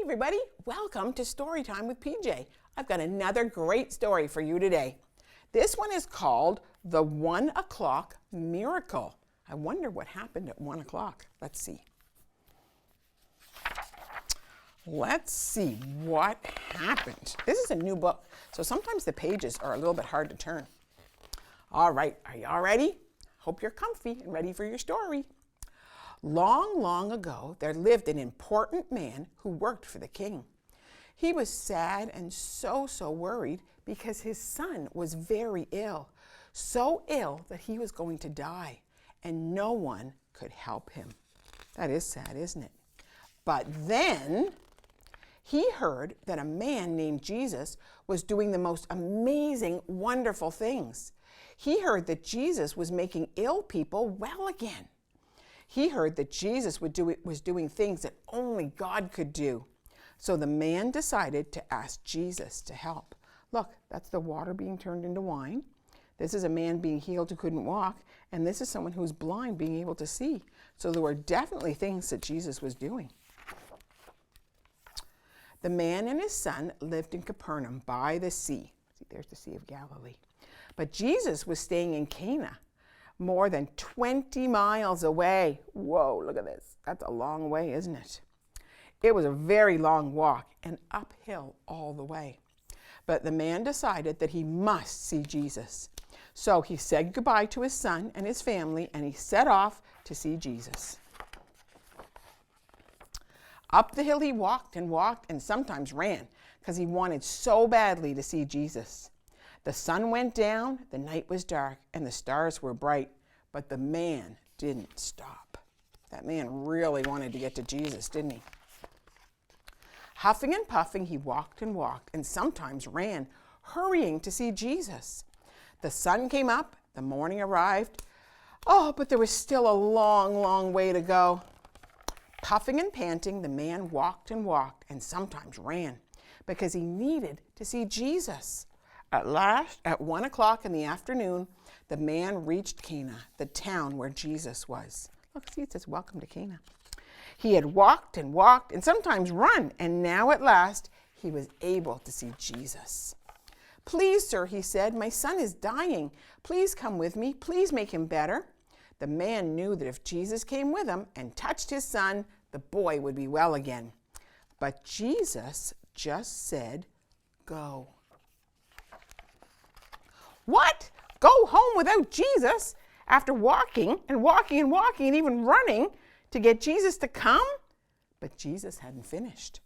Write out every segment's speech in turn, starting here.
everybody, welcome to Story Time with PJ. I've got another great story for you today. This one is called The 1 o'clock Miracle. I wonder what happened at 1 o'clock. Let's see. Let's see what happened. This is a new book, so sometimes the pages are a little bit hard to turn. All right, are you all ready? Hope you're comfy and ready for your story. Long, long ago, there lived an important man who worked for the king. He was sad and so worried because his son was very ill, so ill that he was going to die, and no one could help him. That is sad, isn't it? But then he heard that a man named Jesus was doing the most amazing, wonderful things. He heard that Jesus was making ill people well again. He heard that Jesus was doing things that only God could do. So the man decided to ask Jesus to help. Look, that's the water being turned into wine. This is a man being healed who couldn't walk. And this is someone who's blind being able to see. So there were definitely things that Jesus was doing. The man and his son lived in Capernaum by the sea. See, there's the Sea of Galilee. But Jesus was staying in Cana, more than 20 miles away. Whoa, look at this. That's a long way, isn't it? It was a very long walk and uphill all the way. But the man decided that he must see Jesus. So he said goodbye to his son and his family, and he set off to see Jesus. Up the hill he walked and sometimes ran because he wanted so badly to see Jesus. The sun went down, the night was dark, and the stars were bright, but the man didn't stop. That man really wanted to get to Jesus, didn't he? Huffing and puffing, he walked and sometimes ran, hurrying to see Jesus. The sun came up, the morning arrived. Oh, but there was still a long way to go. Puffing and panting, the man walked and sometimes ran because he needed to see Jesus. At last, at 1 o'clock in the afternoon, the man reached Cana, the town where Jesus was. Look, see, it says, "Welcome to Cana." He had walked and sometimes run, and now at last he was able to see Jesus. "Please, sir," he said, "my son is dying. Please come with me. Please make him better." The man knew that if Jesus came with him and touched his son, the boy would be well again. But Jesus just said, "Go." What? Go home without Jesus? After walking and even running to get Jesus to come? But Jesus hadn't finished.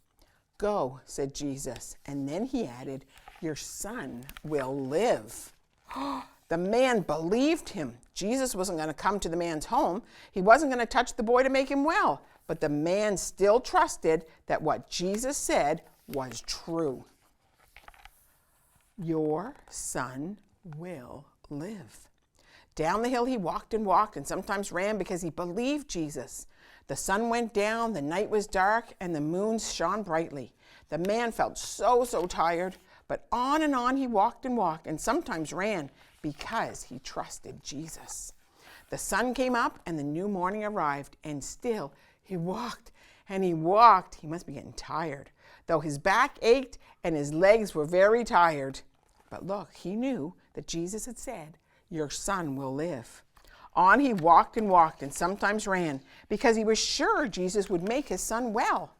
"Go," said Jesus, and then he added, "Your son will live." The man believed him. Jesus wasn't going to come to the man's home. He wasn't going to touch the boy to make him well. But the man still trusted that what Jesus said was true. Your son will live. Down the hill he walked and sometimes ran because he believed Jesus. The sun went down, the night was dark, and the moon shone brightly. The man felt so tired, but on he walked and sometimes ran because he trusted Jesus. The sun came up and the new morning arrived, and still he walked. He must be getting tired, though his back ached and his legs were very tired. But look, he knew that Jesus had said, "Your son will live." On he walked and sometimes ran because he was sure Jesus would make his son well.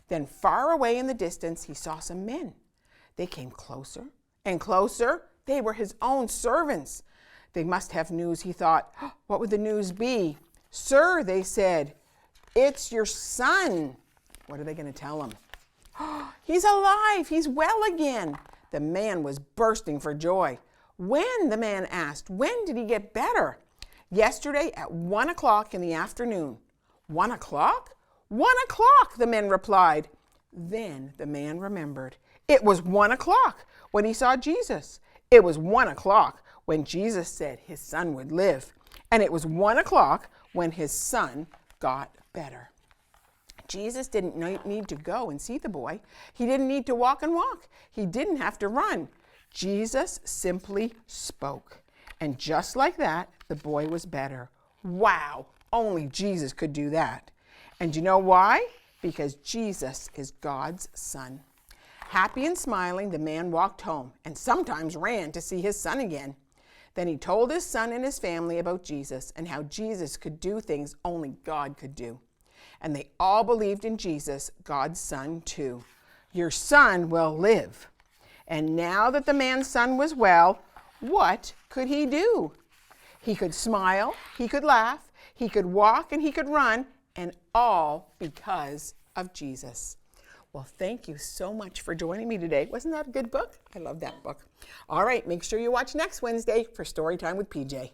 Then far away in the distance, he saw some men. They came closer and closer. They were his own servants. They must have news, he thought. What would the news be? "Sir," they said, "it's your son." What are they going to tell him? "He's alive. He's well again." The man was bursting for joy. "When?" the man asked. "When did he get better?" "Yesterday at 1 o'clock in the afternoon." "1 o'clock? 1 o'clock," the men replied. Then the man remembered. It was 1 o'clock when he saw Jesus. It was 1 o'clock when Jesus said his son would live. And it was 1 o'clock when his son got better. Jesus didn't need to go and see the boy. He didn't need to walk. He didn't have to run. Jesus simply spoke. And just like that, the boy was better. Wow, only Jesus could do that. And you know why? because Jesus is God's son. Happy and smiling, the man walked home and sometimes ran to see his son again. Then he told his son and his family about Jesus and how Jesus could do things only God could do. And they all believed in Jesus, God's son, too. Your son will live. And now that the man's son was well, what could he do? He could smile, he could laugh, he could walk, and he could run, and all because of Jesus. Well, thank you so much for joining me today. Wasn't that a good book? I love that book. All right, make sure you watch next Wednesday for Storytime with PJ.